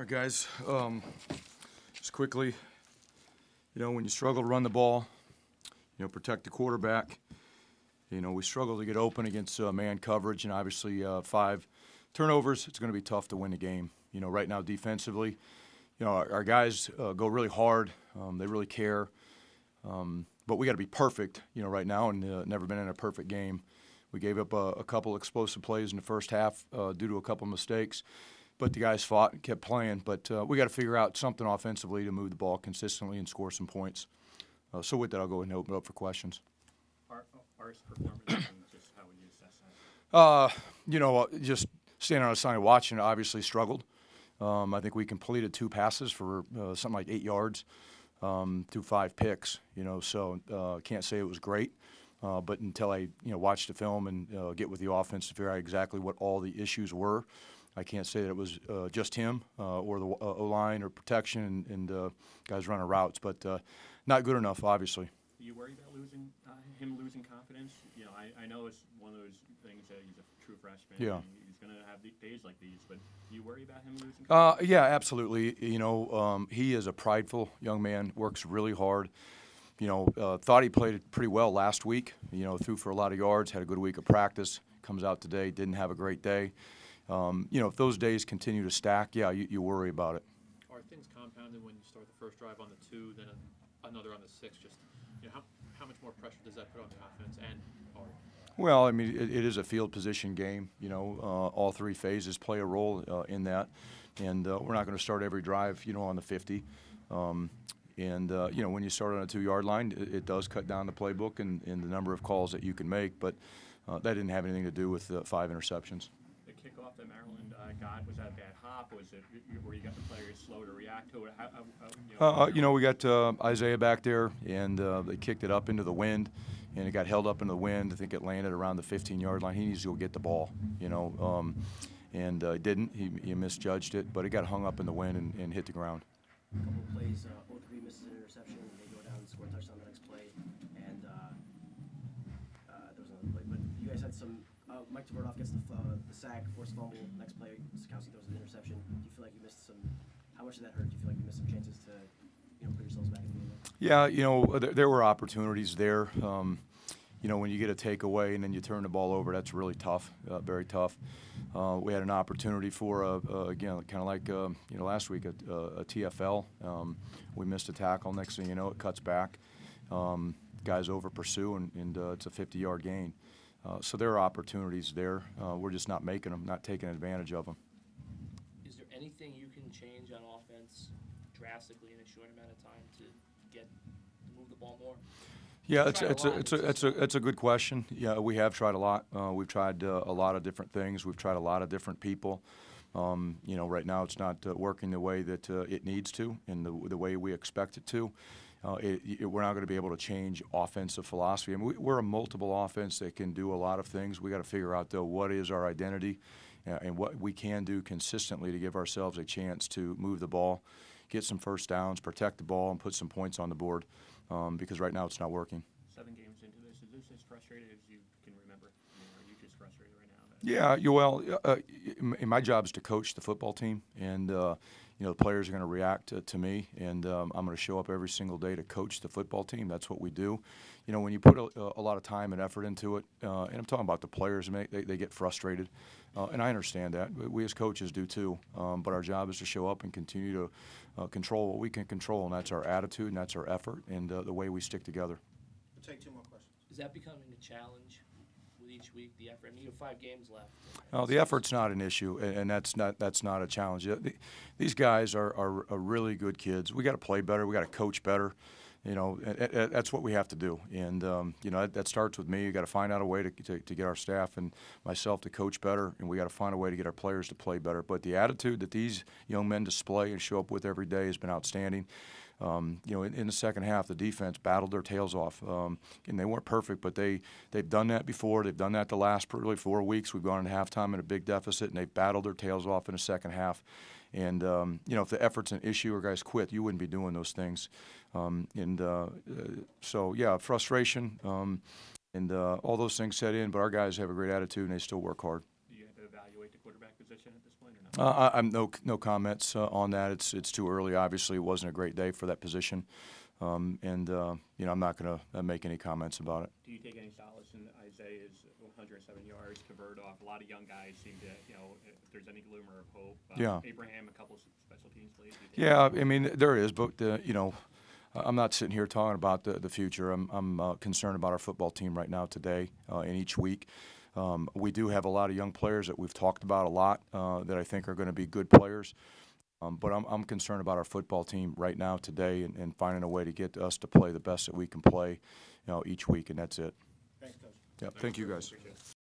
Guys. Just quickly, when you struggle to run the ball, protect the quarterback, we struggle to get open against man coverage, and obviously 5 turnovers, it's going to be tough to win the game. Right now defensively, our guys go really hard. They really care. But we got to be perfect, right now, and never been in a perfect game. We gave up a couple explosive plays in the first half due to a couple mistakes. But the guys fought and kept playing. But we got to figure out something offensively to move the ball consistently and score some points. So with that, I'll go ahead and open it up for questions. Art's performance and just how would you assess that? Just standing on the side watching it, obviously struggled. I think we completed 2 passes for something like 8 yards through 5 picks. So can't say it was great. But until I watch the film and get with the offense to figure out exactly what all the issues were, I can't say that it was just him or the O-line or protection and guys running routes, but not good enough, obviously. Do you worry about him losing confidence? I know it's one of those things that he's a true freshman. Yeah. And he's going to have days like these, but do you worry about him losing confidence? Yeah, absolutely. He is a prideful young man, works really hard. Thought he played pretty well last week. Threw for a lot of yards, had a good week of practice. Comes out today, didn't have a great day. If those days continue to stack, yeah, you worry about it. Are things compounded when you start the first drive on the 2, then another on the 6? Just how much more pressure does that put on the offense and Art? Well, I mean, it is a field position game. All 3 phases play a role in that, and we're not going to start every drive, on the 50. When you start on a 2-yard line, it does cut down the playbook and the number of calls that you can make, but that didn't have anything to do with 5 interceptions. The kickoff that Maryland got, was that a bad hop? Was it where you got the players slow to react to it? We got Isaiah back there, and they kicked it up into the wind, and it got held up into the wind. I think it landed around the 15-yard line. He needs to go get the ball, and didn't. He misjudged it, but it got hung up in the wind and hit the ground. A couple of plays, O3 misses an interception, and they go down and score a touchdown the next play, and there was another play. But you guys had some. Mike Tverdoff gets the sack, forced fumble. Next play, Sikowski throws an interception. Do you feel like you missed some? How much did that hurt? Do you feel like you missed some chances to, put yourselves back in the game? Yeah, there were opportunities there. When you get a takeaway and then you turn the ball over, that's really tough, very tough. We had an opportunity for, again, kind of like, last week, a TFL. We missed a tackle. Next thing you know, it cuts back. Guys over pursue, and it's a 50-yard gain. So there are opportunities there. We're just not making them, not taking advantage of them. Is there anything you can change on offense drastically in a short amount of time to move the ball more? Yeah, it's a good question. Yeah, we have tried a lot. We've tried a lot of different things. We've tried a lot of different people. Right now it's not working the way that it needs to, and the way we expect it to. We're not going to be able to change offensive philosophy. I mean, we're a multiple offense that can do a lot of things. We got to figure out, though, what is our identity and what we can do consistently to give ourselves a chance to move the ball, get some first downs, protect the ball, and put some points on the board. Because right now it's not working. 7 games into this, is this as frustrated as you can remember? Are you just frustrated right now? Yeah, my job is to coach the football team, and the players are going to react to me, and I'm going to show up every single day to coach the football team. That's what we do. When you put a lot of time and effort into it, and I'm talking about the players, they get frustrated, and I understand that. We as coaches do too, but our job is to show up and continue to control what we can control, and that's our attitude, and that's our effort, and the way we stick together. We'll take 2 more questions. Is that becoming a challenge with each week, the effort? I mean, you have 5 games left. The effort's not an issue, and that's not a challenge. These guys are really good kids. We got to play better. We got to coach better. That's what we have to do. And that starts with me. You got to find out a way to get our staff and myself to coach better, and we got to find a way to get our players to play better. But the attitude that these young men display and show up with every day has been outstanding. In the second half, the defense battled their tails off, and they weren't perfect, but they've done that before. They've done that the last probably 4 weeks. We've gone into halftime in a big deficit, and they've battled their tails off in the second half. And if the effort's an issue or guys quit, you wouldn't be doing those things. So yeah, frustration and all those things set in. But our guys have a great attitude, and they still work hard. Do you have to evaluate evaluate the quarterback position at this point, or no? I'm no comments on that. It's too early. Obviously, it wasn't a great day for that position, and you know, I'm not going to make any comments about it. Do you take any solace in Isaiah's 107 yards converted off? A lot of young guys seem to, you know, if there's any glimmer of hope. Yeah. Abraham, a couple of special teams plays. Yeah, I mean, there is, but you know, I'm not sitting here talking about the future. I'm concerned about our football team right now, today, and each week. We do have a lot of young players that we've talked about a lot that I think are going to be good players. But I'm concerned about our football team right now, today, and finding a way to get us to play the best that we can play, you know, each week, and that's it. Thanks, Coach. Yeah, thank you guys. Appreciate it.